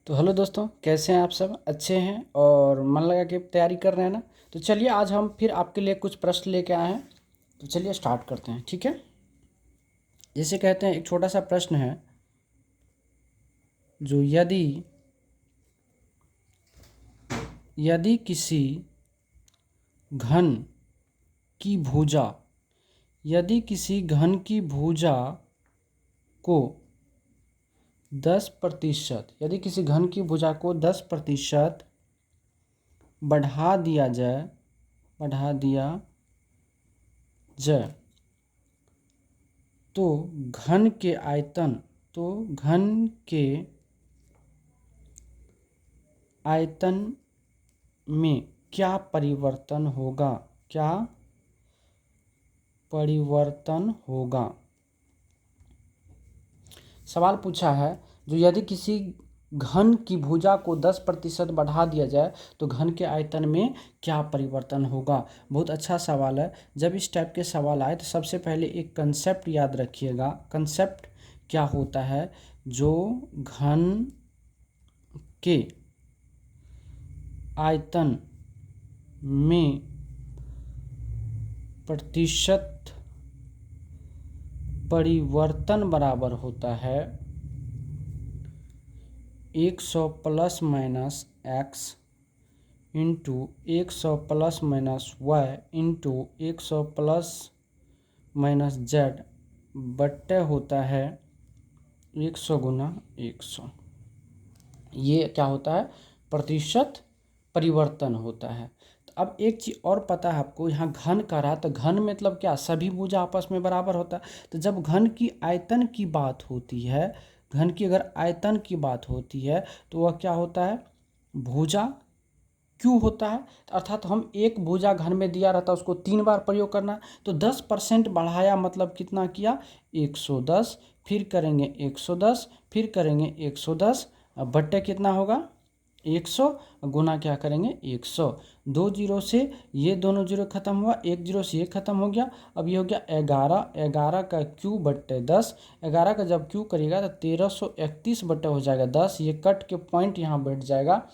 तो हेलो दोस्तों, कैसे हैं आप सब? अच्छे हैं और मन लगा के तैयारी कर रहे हैं ना? तो चलिए आज हम फिर आपके लिए कुछ प्रश्न लेके आए हैं। तो चलिए स्टार्ट करते हैं, ठीक है। जैसे कहते हैं, एक छोटा सा प्रश्न है जो यदि किसी घन की भुजा यदि किसी घन की भुजा को 10% यदि किसी घन की भुजा को 10% बढ़ा दिया जाए तो घन के आयतन में क्या परिवर्तन होगा? सवाल पूछा है जो यदि किसी घन की भुजा को 10% बढ़ा दिया जाए तो घन के आयतन में क्या परिवर्तन होगा। बहुत अच्छा सवाल है। जब इस टाइप के सवाल आए तो सबसे पहले एक कंसेप्ट याद रखिएगा। कंसेप्ट क्या होता है? जो घन के आयतन में प्रतिशत परिवर्तन बराबर होता है 100 plus minus X into 100 plus minus Y into 100 plus minus Z बट्टे होता है 100 गुना 100। ये क्या होता है? प्रतिशत परिवर्तन होता है। तो अब एक चीज़ और पता है आपको, यहाँ घन का रहा तो घन मतलब क्या? सभी भुजा आपस में बराबर होता है। तो जब घन की आयतन की बात होती है, घन की अगर आयतन की बात होती है तो वह क्या होता है? भुजा क्यों होता है? अर्थात हम एक भुजा घन में दिया रहता है, उसको 3 बार प्रयोग करना। तो 10% बढ़ाया मतलब कितना किया? 110। फिर करेंगे 110, फिर करेंगे 110, अब बट्टे कितना होगा? 100 गुना क्या करेंगे? 100। 2 जीरो से ये दोनों जीरो खत्म हुआ, 1 जीरो से ये खत्म हो गया। अब ये हो गया 11। 11 का क्यू बट्टे 10। 11 का जब क्यू करिएगा तो 1331 बट्टे हो जाएगा 10। ये कट के पॉइंट यहाँ बैठ जाएगा।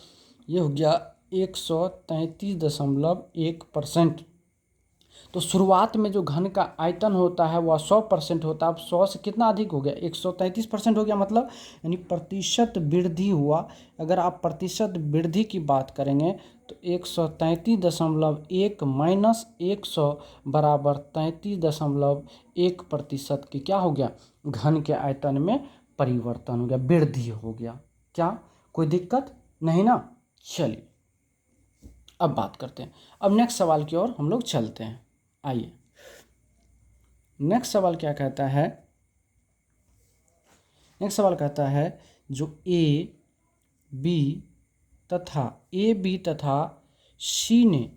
ये हो गया 133.1%। तो शुरुआत में जो घन का आयतन होता है वह 100% होता है। अब 100 से कितना अधिक हो गया? 133% हो गया, मतलब यानी प्रतिशत वृद्धि हुआ। अगर आप प्रतिशत वृद्धि की बात करेंगे तो 133.1 माइनस 100 बराबर 33.1% की क्या हो गया? घन के आयतन में परिवर्तन हो गया, वृद्धि हो गया। क्या कोई दिक्कत नहीं ना? चलिए अब बात करते हैं। अब नेक्स्ट सवाल की ओर हम लोग चलते हैं। आइए, नेक्स्ट सवाल क्या कहता है? नेक्स्ट सवाल कहता है जो ए बी तथा सी ने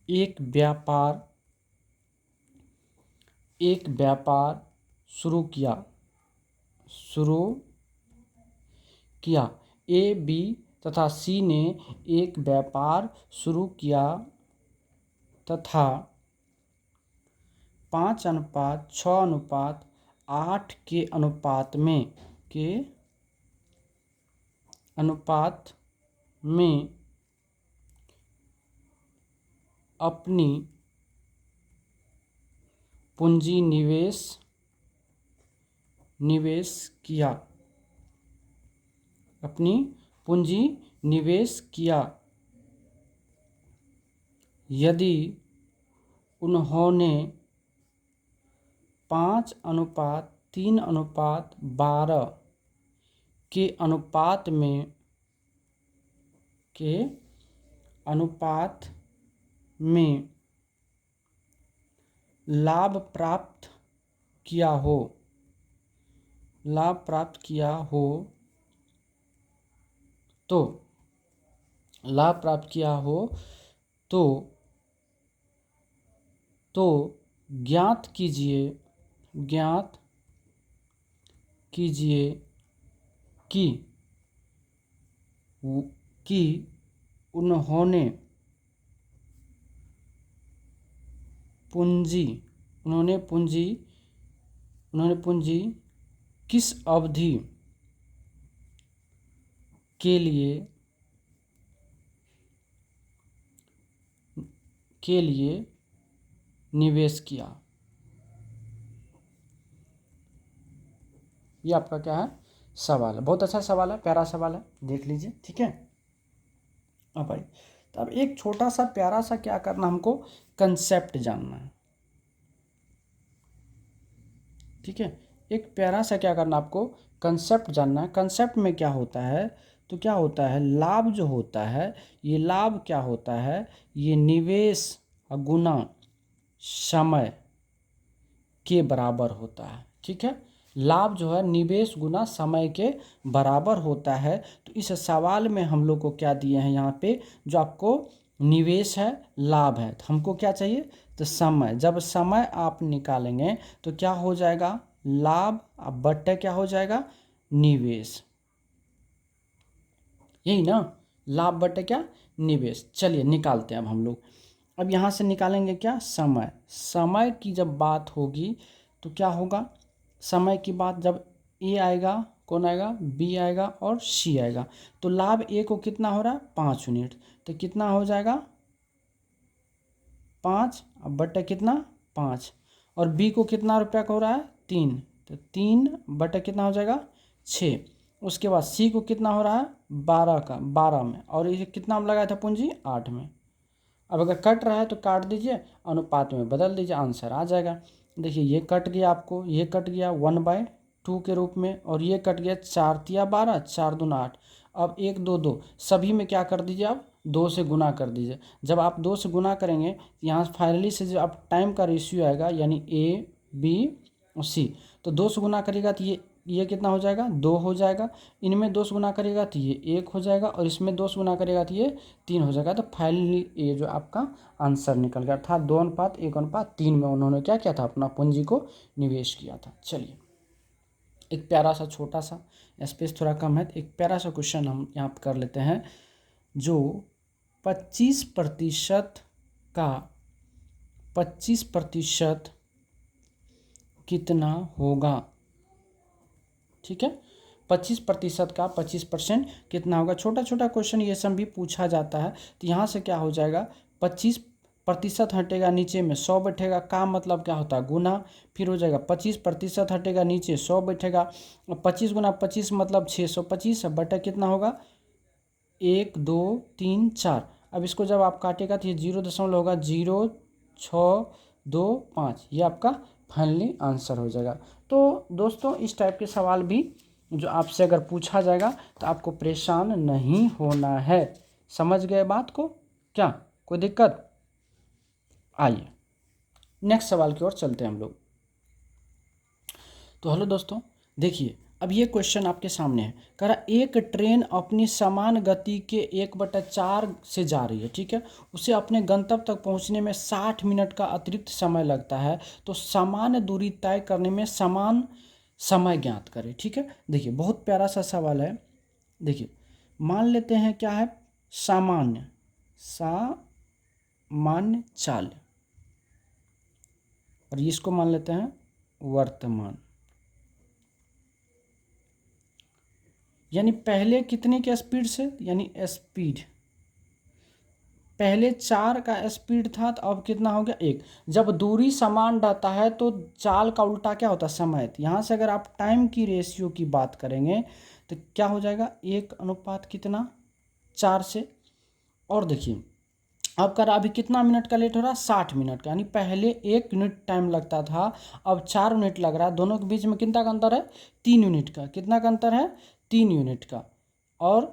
एक व्यापार शुरू किया। ए बी तथा सी ने एक व्यापार शुरू किया तथा 5:6:8 के अनुपात में अपनी पूंजी निवेश किया। यदि उन्होंने 5:3:12 के अनुपात में लाभ प्राप्त किया हो तो ज्ञात कीजिए कि उन्होंने पूंजी किस अवधि के लिए निवेश किया। ये आपका क्या है, सवाल है। बहुत अच्छा सवाल है, प्यारा सवाल है, देख लीजिए। ठीक है, अब भाई, तो अब एक छोटा सा प्यारा सा क्या करना, हमको कंसेप्ट जानना है। ठीक है, एक प्यारा सा क्या करना, आपको कंसेप्ट जानना है। कंसेप्ट में क्या होता है, तो क्या होता है, लाभ जो होता है, ये लाभ क्या होता है, ये निवेश गुना समय के बराबर होता है। ठीक है, लाभ जो है निवेश गुना समय के बराबर होता है। तो इस सवाल में हम लोग को क्या दिए हैं, यहाँ पे जो आपको निवेश है, लाभ है, तो हमको क्या चाहिए, तो समय। जब समय आप निकालेंगे तो क्या हो जाएगा, लाभ अब बट्टे क्या हो जाएगा, निवेश। यही ना, लाभ बट्टे क्या, निवेश। चलिए निकालते हैं अब हम लोग। अब यहाँ से निकालेंगे क्या, समय। समय की जब बात होगी तो क्या होगा, समय की बात जब ए आएगा, कौन आएगा, बी आएगा और सी आएगा। तो लाभ ए को कितना हो रहा है, 5 यूनिट, तो कितना हो जाएगा 5, अब बट्टे कितना 5, और बी को कितना रुपया का हो रहा है 3, तो 3 बट्टे कितना हो जाएगा 6। उसके बाद सी को कितना हो रहा है 12 का, 12 में, और ये कितना में लगाया था पूंजी 8 में। अब अगर कट रहा है तो काट दीजिए, अनुपात में बदल दीजिए, आंसर आ जाएगा। देखिए ये कट गया, आपको ये कट गया 1/2 के रूप में, और ये कट गया 4 तिया 12, 4 दूना 8। अब 1 2 2 सभी में क्या कर दीजिए, आप 2 से गुना कर दीजिए। जब आप 2 से गुना करेंगे, यहाँ फाइनली से जो आप टाइम का रेशियो आएगा, यानी ए बी और सी, तो 2 से गुना करिएगा तो ये कितना हो जाएगा, 2 हो जाएगा। इनमें 2 से गुना करेगा तो ये 1 हो जाएगा, और इसमें 2 से गुना करेगा तो ये 3 हो जाएगा। तो फाइनली ये जो आपका आंसर निकल गया, अर्थात 2:1:3 में उन्होंने क्या किया था, अपना पूंजी को निवेश किया था। चलिए एक प्यारा सा छोटा सा, स्पेस थोड़ा कम है, तो एक प्यारा सा क्वेश्चन हम यहाँ पर कर लेते हैं। जो 25% का 25% कितना होगा। ठीक है, 25% का 25% कितना होगा। छोटा छोटा क्वेश्चन ये सब भी पूछा जाता है। तो यहाँ से क्या हो जाएगा, 25% हटेगा, नीचे में 100 बैठेगा, का मतलब क्या होता है, गुना। फिर हो जाएगा 25% हटेगा, नीचे 100 बैठेगा, 25 गुना 25 मतलब 625, बटा कितना होगा 1 2 3 4। अब इसको जब आप काटेगा तो ये 0 होगा 0.625, ये आपका फाइनली आंसर हो जाएगा। तो दोस्तों इस टाइप के सवाल भी जो आपसे अगर पूछा जाएगा तो आपको परेशान नहीं होना है। समझ गए बात को, क्या कोई दिक्कत। आइए नेक्स्ट सवाल की ओर चलते हैं हम लोग। तो हेलो दोस्तों, देखिए अब ये क्वेश्चन आपके सामने है। कह रहा एक ट्रेन अपनी समान गति के 1/4 से जा रही है। ठीक है, उसे अपने गंतव्य तक पहुंचने में 60 मिनट का अतिरिक्त समय लगता है। तो समान दूरी तय करने में समान समय ज्ञात करें। ठीक है, देखिए बहुत प्यारा सा सवाल है। देखिए मान लेते हैं क्या है, सामान्य सामान्य चाल, और इसको मान लेते हैं वर्तमान। यानी पहले कितने के स्पीड से, यानी स्पीड, पहले 4 का स्पीड था तो अब कितना हो गया 1। जब दूरी समान रहता है तो चाल का उल्टा क्या होता है, समय। तो यहाँ से अगर आप टाइम की रेशियो की बात करेंगे तो क्या हो जाएगा 1 अनुपात कितना 4 से। और देखिए अब कर अभी कितना मिनट का लेट हो रहा है, 60 मिनट का, यानी पहले 1 यूनिट टाइम लगता था, अब 4 यूनिट लग रहा है। दोनों के बीच में कितना का अंतर है, 3 यूनिट का। कितना का अंतर है, 3 यूनिट का। और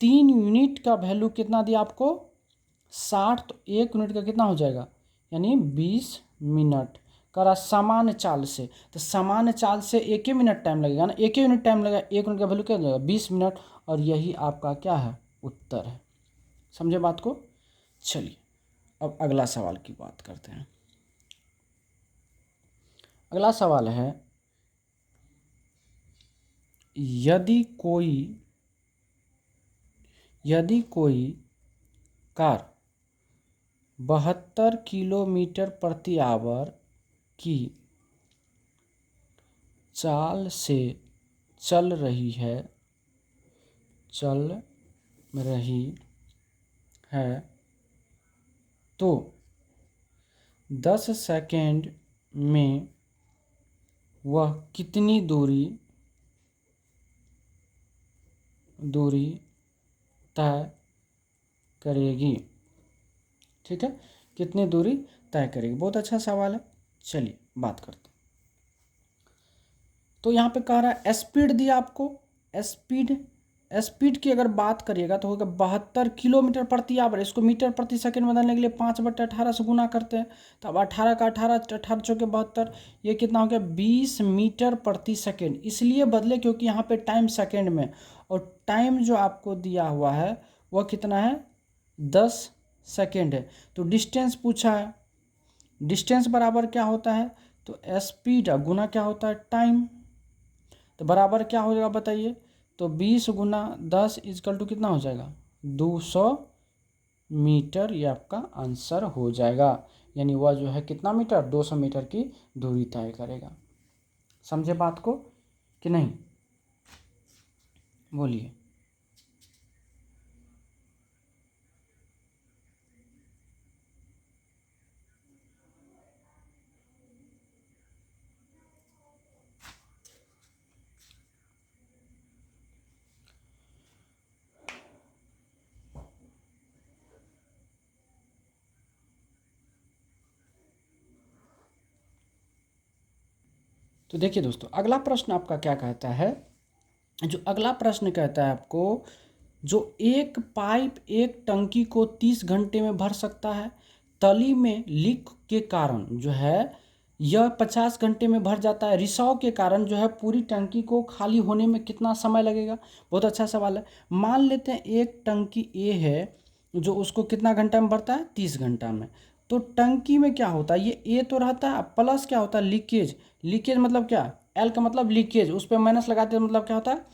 3 यूनिट का वैल्यू कितना दिया आपको 60, तो 1 यूनिट का कितना हो जाएगा, यानी 20 मिनट। करा सामान्य चाल से, तो सामान्य चाल से 1 मिनट टाइम लगेगा ना, 1 यूनिट टाइम लगेगा, 1 यूनिट का वैल्यू क्या हो जाएगा 20 मिनट। और यही आपका क्या है, उत्तर है। समझे बात को। चलिए अब अगला सवाल की बात करते हैं। अगला सवाल है, यदि कोई कार 72 किलोमीटर प्रति आवर की चाल से चल रही है चल रही है तो 10 सेकेंड में वह कितनी दूरी तय करेगी। ठीक है, कितनी दूरी तय करेगी। बहुत अच्छा सवाल है। चलिए बात करते हैं। तो यहाँ पे कह रहा है स्पीड दिया आपको। स्पीड की अगर बात करिएगा तो होगा 72 किलोमीटर प्रति आवर। इसको मीटर प्रति सेकंड बदलने के लिए 5/18 से गुना करते हैं। तो अब 18 का 18, 18 चौके 72, ये कितना हो गया 20 मीटर प्रति सेकंड। इसलिए बदले क्योंकि यहाँ पे टाइम सेकंड में, और टाइम जो आपको दिया हुआ है वह कितना है 10 सेकेंड है। तो डिस्टेंस पूछा है, डिस्टेंस बराबर क्या होता है, तो स्पीड गुना क्या होता है टाइम। तो बराबर क्या हो जाएगा बताइए, तो 20 गुना 10 इजकल टू कितना हो जाएगा 200 मीटर। ये आपका आंसर हो जाएगा। यानी वह जो है कितना मीटर 200 मीटर की दूरी तय करेगा। समझे बात को कि नहीं, बोलिए। तो देखिए दोस्तों, अगला प्रश्न आपका क्या कहता है। जो अगला प्रश्न कहता है आपको, जो एक पाइप एक टंकी को 30 घंटे में भर सकता है, तली में लीक के कारण जो है यह 50 घंटे में भर जाता है। रिसाव के कारण जो है पूरी टंकी को खाली होने में कितना समय लगेगा। बहुत अच्छा सवाल है। मान लेते हैं एक टंकी ए है जो उसको कितना घंटा में भरता है 30 घंटा में। तो टंकी में क्या होता है, ये ए तो रहता है, प्लस क्या होता है लीकेज। लीकेज मतलब क्या, एल का मतलब लीकेज, उस पर माइनस लगाते हैं मतलब क्या होता है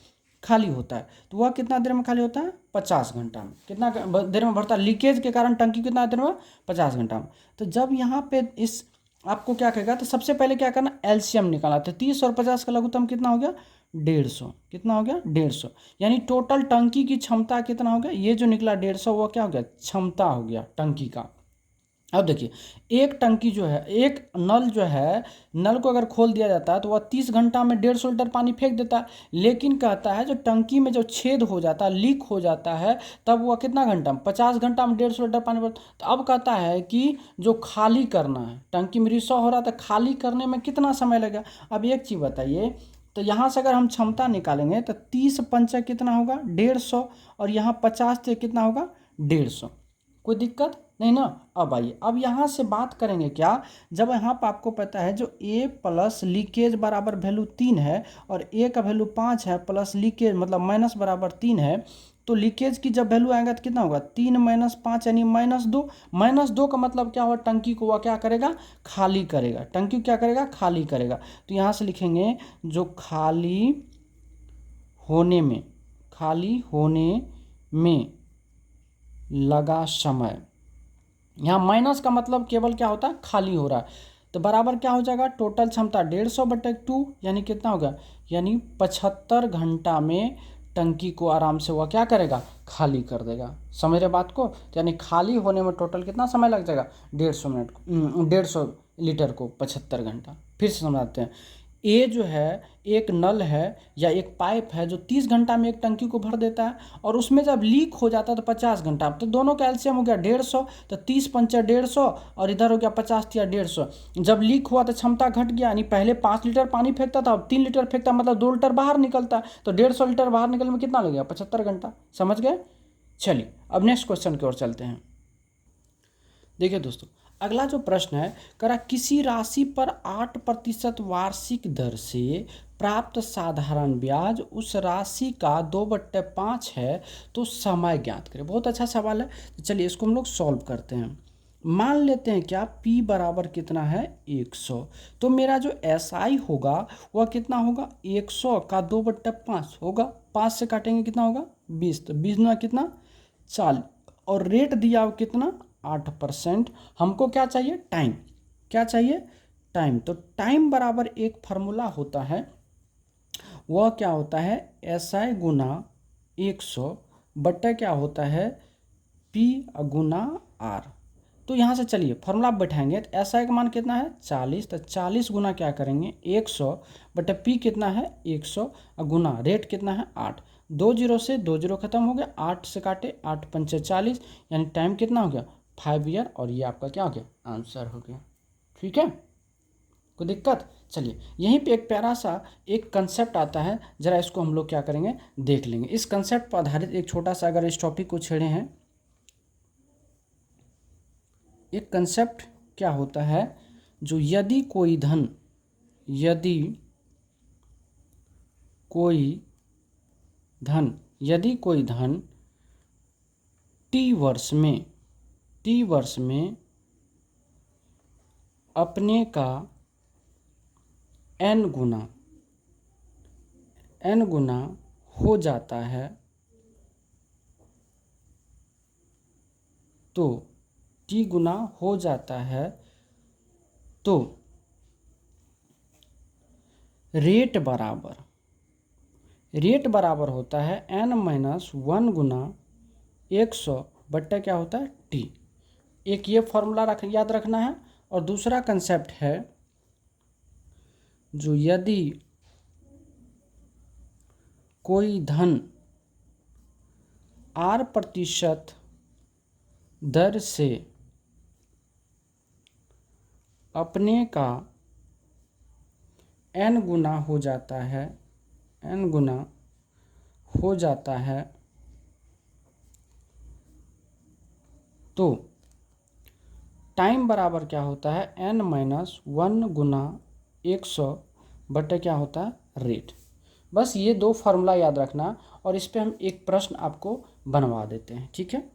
खाली होता है। तो वह कितना देर में खाली होता है 50 घंटा में। कितना देर में भरता है लीकेज के कारण टंकी कितना देर में 50 घंटा में। तो जब यहाँ पे इस आपको क्या कहेगा, तो सबसे पहले क्या करना एलसीएम निकाला। तो 30 और 50 का लघुत्तम कितना हो गया 150। कितना हो गया 150। यानी टोटल टंकी की क्षमता कितना हो गया, ये जो निकला 150 वो क्या हो गया क्षमता हो गया टंकी का। अब देखिए एक टंकी जो है, एक नल जो है, नल को अगर खोल दिया जाता है तो वह 30 घंटा में 150 लीटर पानी फेंक देता है। लेकिन कहता है जो टंकी में जो छेद हो जाता है लीक हो जाता है, तब वह कितना घंटा में 50 घंटा में 150 लीटर पानी भरता है। तो अब कहता है कि जो खाली करना है, टंकी में रिसाव हो रहा था, खाली करने में कितना समय लगेगा। अब एक चीज़ बताइए, तो यहाँ से अगर हम क्षमता निकालेंगे तो 30 पंचा कितना होगा 150, और यहाँ 50 से कितना होगा 150। कोई दिक्कत नहीं ना। अब आइए, अब यहाँ से बात करेंगे क्या, जब यहाँ पर आपको पता है जो ए प्लस लीकेज बराबर वैल्यू 3 है और ए का वैल्यू 5 है, प्लस लीकेज मतलब माइनस बराबर 3 है, तो लीकेज की जब वैल्यू आएगा तो कितना होगा 3 - 5 यानी -2। -2 का मतलब क्या हुआ, टंकी को वह क्या करेगा खाली करेगा। टंकी क्या करेगा खाली करेगा। तो यहाँ से लिखेंगे जो खाली होने में लगा समय। यहाँ माइनस का मतलब केवल क्या होता है खाली हो रहा है। तो बराबर क्या हो जाएगा टोटल क्षमता 150/2 यानी कितना होगा, यानी 75 घंटा में टंकी को आराम से वह क्या करेगा खाली कर देगा। समझ रहे बात को। तो यानी खाली होने में टोटल कितना समय लग जाएगा 150 मिनट को 150 लीटर को 75 घंटा। फिर से समझाते हैं। ए जो है एक नल है या एक पाइप है जो 30 घंटा में एक टंकी को भर देता है, और उसमें जब लीक हो जाता है तो 50 घंटा। तो दोनों का एलसीएम हो गया 150, तो 30 पंचा 150 और इधर हो गया 50 या 150। जब लीक हुआ तो क्षमता घट गया, यानी पहले 5 लीटर पानी फेंकता था अब 3 लीटर फेंकता, मतलब 2 लीटर बाहर निकलता है। तो 150 लीटर बाहर निकलने में कितना लगेगा 75 घंटा। समझ गए। चलिए अब नेक्स्ट क्वेश्चन की ओर चलते हैं। देखिए दोस्तों, अगला जो प्रश्न है करा किसी राशि पर 8% वार्षिक दर से प्राप्त साधारण ब्याज उस राशि का 2/5 है, तो समय ज्ञात करें। बहुत अच्छा सवाल है। तो चलिए इसको हम लोग सॉल्व करते हैं। मान लेते हैं क्या P बराबर कितना है 100। तो मेरा जो SI होगा वह कितना होगा 100 का 2/5 होगा। 5 से काटेंगे कितना होगा 20, तो 20 ना कितना 40, और रेट दिया हो कितना 8%। हमको क्या चाहिए टाइम, क्या चाहिए टाइम। तो टाइम बराबर एक फार्मूला होता है, वह क्या होता है SI गुना 100 बट्टा क्या होता है P गुना R। तो यहाँ से चलिए फॉर्मूला आप बैठाएंगे तो SI का मान कितना है 40, तो 40 गुना क्या करेंगे 100 बटा P कितना है 100 गुना रेट कितना है 8। 2 जीरो से 2 जीरो खत्म हो गया, 8 से काटे 8 पंचे 40, यानी टाइम कितना हो गया 5 ईयर, और ये आपका क्या हो गया आंसर हो गया। ठीक है, कोई दिक्कत? चलिए यहीं पे एक प्यारा सा एक कंसेप्ट आता है, जरा इसको हम लोग क्या करेंगे देख लेंगे। इस कंसेप्ट पर आधारित एक छोटा सा अगर इस टॉपिक को छेड़े हैं, एक कंसेप्ट क्या होता है, जो यदि कोई धन टी वर्ष में अपने का n गुना हो जाता है, तो t गुना हो जाता है, तो रेट बराबर होता है n-1 गुना 100 बट्टा क्या होता है t। एक ये फॉर्मूला याद रखना है। और दूसरा कंसेप्ट है, जो यदि कोई धन R% दर से अपने का n गुना हो जाता है, तो टाइम बराबर क्या होता है n-1 गुना 100 बटे क्या होता है रेट। बस ये दो फार्मूला याद रखना, और इस पे हम एक प्रश्न आपको बनवा देते हैं। ठीक है,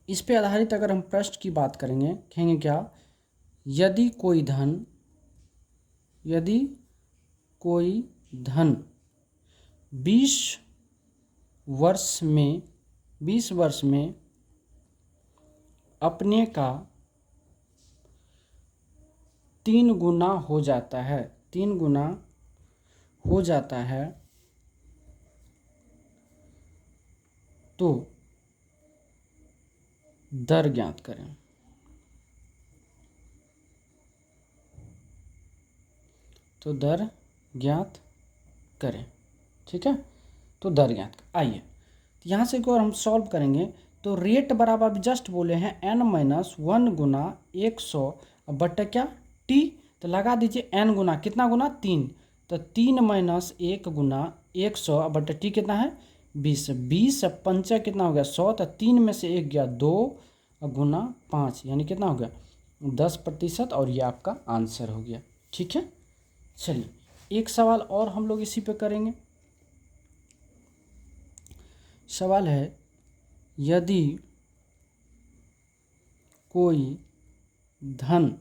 इस पे आधारित अगर हम प्रश्न की बात करेंगे, कहेंगे क्या, यदि कोई धन 20 वर्ष में अपने का 3 गुना हो जाता है, तो दर ज्ञात करें। ठीक है, तो दर ज्ञात आइए यहाँ से को हम सॉल्व करेंगे। तो रेट बराबर जस्ट बोले हैं n-1 गुना 100 बट्टा क्या t, तो लगा दीजिए n गुना कितना गुना 3, तो 3-1 गुना 100 बट्टा t कितना है 20। 20 पंचा कितना हो गया 100, तो 3 में से 1 गया 2 गुना 5, यानी कितना हो गया 10%, और ये आपका आंसर हो गया। ठीक है, चलिए एक सवाल और हम लोग इसी पे करेंगे। सवाल है, यदि कोई धन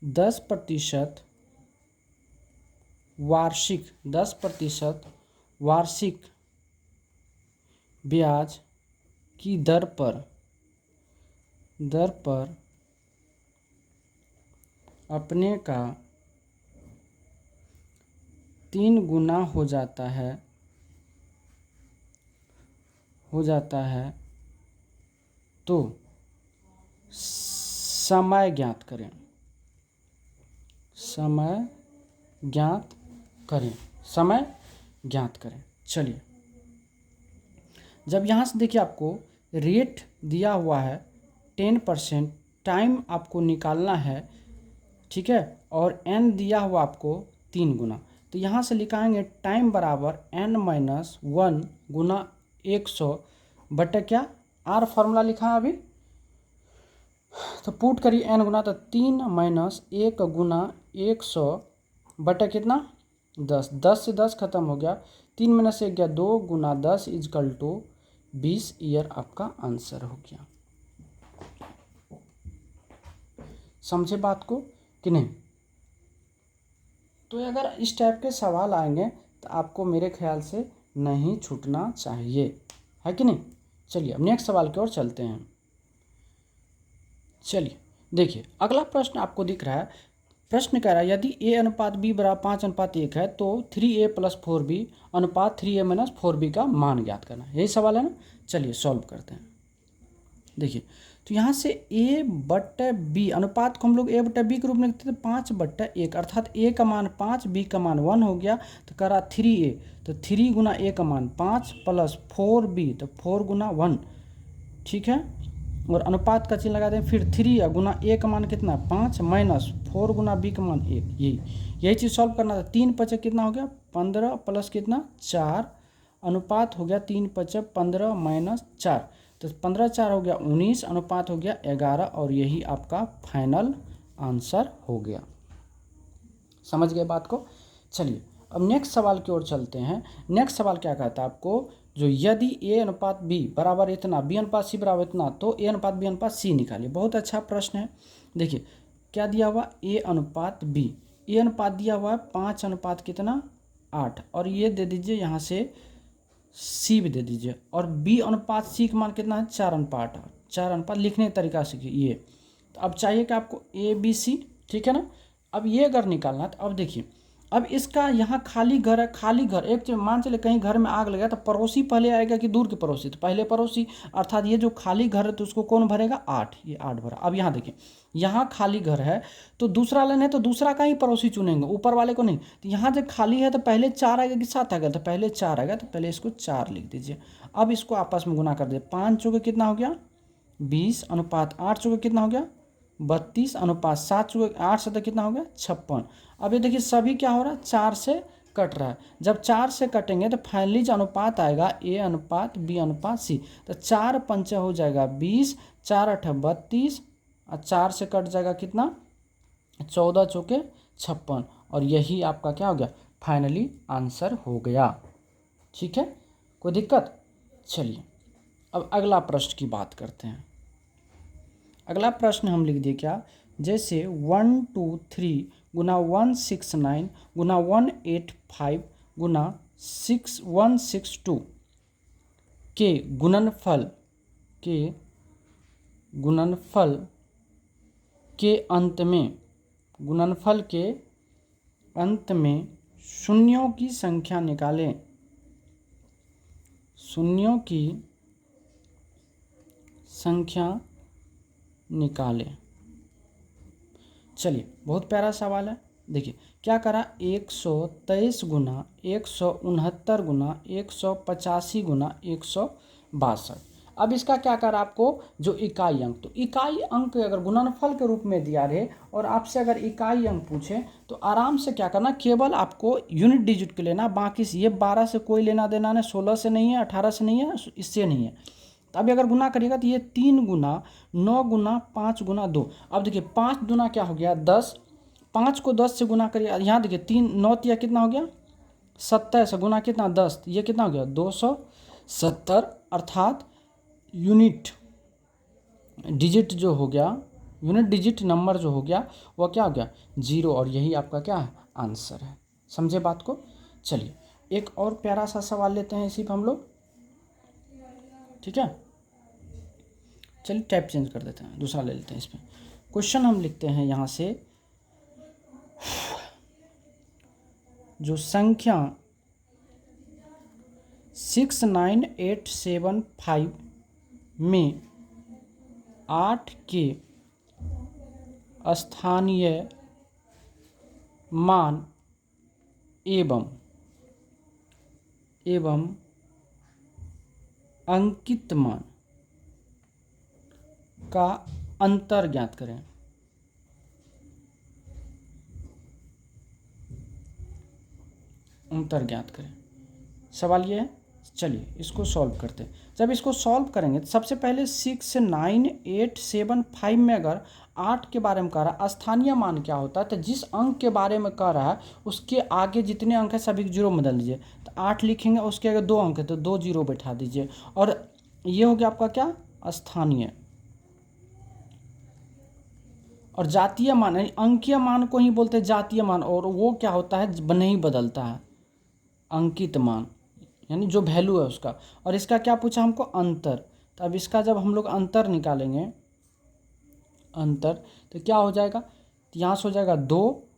10% वार्षिक ब्याज की दर पर अपने का 3 गुना हो जाता है, तो समय ज्ञात करें। चलिए, जब यहाँ से देखिए आपको रेट दिया हुआ है 10%, टाइम आपको निकालना है, ठीक है, और n दिया हुआ आपको 3 गुना, तो यहाँ से लिखाएंगे टाइम बराबर n-1 गुना 100 बटे क्या r फॉर्मूला लिखा है अभी, तो पुट करिए n गुना, तो 3-1 गुना 100 बटे कितना 10, 10 से 10 खत्म हो गया, 3 में से 1 गया 2 गुना 10 इजकल टू 20 ईयर आपका आंसर हो गया। समझे बात को कि नहीं? तो अगर इस टाइप के सवाल आएंगे तो आपको मेरे ख्याल से नहीं छूटना चाहिए, है कि नहीं? चलिए अब नेक्स्ट सवाल की ओर चलते हैं। चलिए देखिए, अगला प्रश्न आपको दिख रहा है, प्रश्न कह रहा है यदि a अनुपात b बराबर 5:1 है तो 3a + 4b अनुपात 3a - 4b का मान ज्ञात करना है। यही सवाल है ना। चलिए सॉल्व करते हैं। देखिए तो यहाँ से a/b अनुपात को हम लोग a/b के रूप में लिखते थे 5/1, अर्थात a का मान 5, b का मान 1 हो गया। तो कह रहा 3a, तो 3 गुना a का मान 5 प्लस 4b, तो 4 गुना 1, ठीक है। और अनुपात का चिन्ह लगा दें। फिर 3 गुना a का मान कितना 5 माइनस 4 गुना b का मान 1। यही चीज़ सॉल्व करना था। 3×5 कितना हो गया 15 प्लस कितना 4, अनुपात हो गया 3×5 15 माइनस 4, तो 15×4 हो गया 19, अनुपात हो गया 11, और यही आपका फाइनल आंसर हो गया। समझ गए बात को। चलिए अब नेक्स्ट सवाल की ओर चलते हैं। नेक्स्ट सवाल क्या कहता है आपको, जो यदि a अनुपात b बराबर इतना, b अनुपात c बराबर इतना, तो a अनुपात b अनुपात c निकालिए। बहुत अच्छा प्रश्न है। देखिए क्या दिया हुआ a अनुपात b, a अनुपात दिया हुआ है 5 अनुपात कितना 8, और ये दे दीजिए यहाँ से c भी दे दीजिए, और b अनुपात c का मान कितना है 4:8। 4 लिखने का तरीका सीखिए ये। तो अब चाहिए कि आपको a b c, ठीक है ना। अब ये अगर निकालना है तो अब देखिए, अब इसका यहाँ खाली घर है, खाली घर एक चीज मान चले कहीं घर में आग लगा तो पड़ोसी पहले आएगा कि दूर के पड़ोसी, तो पहले पड़ोसी, अर्थात ये जो खाली घर है तो उसको कौन भरेगा 8, ये 8 भरा। अब यहाँ देखिए यहाँ खाली घर है तो दूसरा लेना है तो दूसरा का ही पड़ोसी चुनेंगे, ऊपर वाले को नहीं। तो यहाँ जब खाली है तो पहले 4 आएगा कि 7 आएगा, तो पहले 4 आएगा, तो पहले इसको 4 लिख दीजिए। अब इसको आपस में गुना कर दीजिए। 5 चौके कितना हो गया 20, अनुपात 8 चौके कितना हो गया 32, अनुपात 7 चौके 8 से कितना हो गया 56। अब ये देखिए सभी क्या हो रहा है 4 से कट रहा है। जब 4 से कटेंगे तो फाइनली जो अनुपात आएगा a अनुपात b अनुपात c, तो 4×5 हो जाएगा 20, 4×8 32, और 4 से कट जाएगा कितना 14 चौके 56, और यही आपका क्या हो गया फाइनली आंसर हो गया। ठीक है, कोई दिक्कत। चलिए अब अगला प्रश्न की बात करते हैं। अगला प्रश्न हम लिख दिए क्या, जैसे 123 गुना 169 गुना 185 गुना 6162 के गुणनफल के अंत में शून्यों की संख्या निकालें। शून्यों की संख्या निकालें। चलिए बहुत प्यारा सवाल है। देखिए क्या करा 123 गुना 169 गुना 185 गुना 162। अब इसका क्या करा आपको जो इकाई अंक, तो इकाई अंक अगर गुणनफल के रूप में दिया रहे और आपसे अगर इकाई अंक पूछे तो आराम से क्या करना, केवल आपको यूनिट डिजिट के लेना, बाकी से ये 12 से कोई लेना देना नहीं, 16 से नहीं है, 18 से नहीं है, इससे नहीं है। तो अभी अगर गुना करिएगा तो ये 3 गुना 9 गुना 5 गुना 2। अब देखिए 5 गुना क्या हो गया 10, 5 को 10 से गुना करिए, यहाँ देखिए 3 9 तिया कितना हो गया 70 से गुना कितना 10, ये कितना हो गया 270, अर्थात यूनिट डिजिट जो हो गया, यूनिट डिजिट नंबर जो हो गया वह क्या हो गया 0, और यही आपका क्या है आंसर है। समझे बात को। चलिए एक और प्यारा सा सवाल लेते हैं इसी पर हम लोग, ठीक है। चलिए टाइप चेंज कर देते हैं, दूसरा ले लेते हैं। इसमें क्वेश्चन हम लिखते हैं यहाँ से, जो संख्या 69875 में 8 के स्थानीय मान एवं अंकित मान का अंतर ज्ञात करें। अंतर ज्ञात करें, सवाल ये है। चलिए इसको सॉल्व करते हैं। जब इसको सॉल्व करेंगे तो सबसे पहले 69875 में अगर 8 के बारे में कह रहा है, स्थानीय मान क्या होता है, तो जिस अंक के बारे में कह रहा है उसके आगे जितने अंक है सभी जीरो में बदल दीजिए। तो 8 लिखेंगे, उसके आगे 2 अंक है तो 2 जीरो बैठा दीजिए, और ये हो गया आपका क्या स्थानीय। और जातीय मान अंकीय मान को ही बोलते हैं जातीय मान, और वो क्या होता है नहीं बदलता है, अंकित मान यानी जो वैल्यू है उसका। और इसका क्या पूछा हमको अंतर, तो अब इसका जब हम लोग अंतर निकालेंगे, अंतर तो क्या हो जाएगा, तो यहाँ से हो जाएगा 2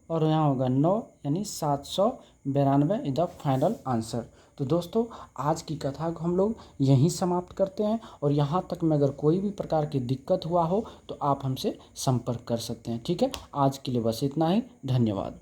और यहाँ होगा 9 यानी 792 इज द फाइनल आंसर। तो दोस्तों आज की कथा को हम लोग यहीं समाप्त करते हैं और यहाँ तक में अगर कोई भी प्रकार की दिक्कत हुआ हो तो आप हमसे संपर्क कर सकते हैं। ठीक है, आज के लिए बस इतना ही। धन्यवाद।